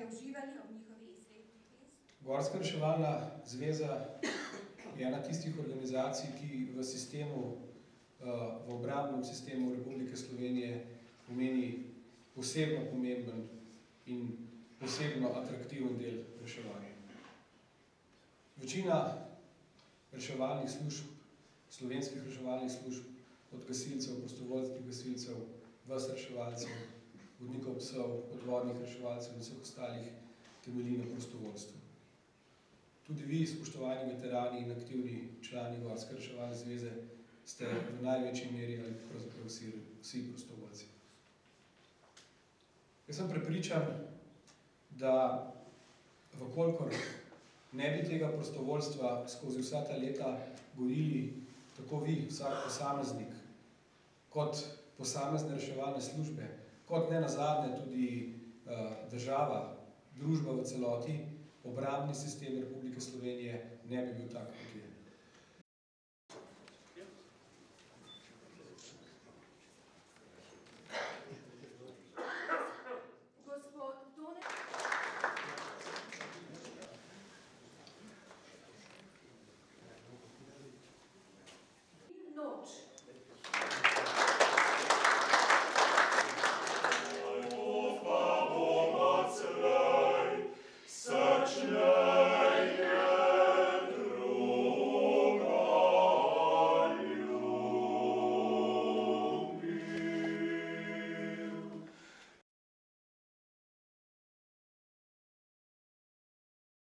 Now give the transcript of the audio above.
ste uživali ob njihovi izvedbi? Gorska reševalna zveza je ena tistih organizacij, ki v sistemu, v obrambnem sistemu Republike Slovenije pomeni posebno pomemben in posebno atraktiven del reševanja. Večina reševalnih služb, slovenskih reševalnih služb, od gasilcev, prostovoljskih gasilcev, vas reševalcev, vodnikov psov, podvodnih reševalcev in vseh ostalih temelji na prostovoljstvu. Tudi vi, spoštovani veterani in aktivni člani Gorske reševalne zveze, ste v največji meri ali pravzaprav vsi prostovoljci. Jaz sem prepričan, da vkolikor ne bi tega prostovoljstva skozi vsa ta leta gojili tako vi, vsak posameznik, kot posamezne reševalne službe, kot nenazadnje tudi država, družba v celoti, obrambni sistem Republike Slovenije ne bi bil tak, kot je.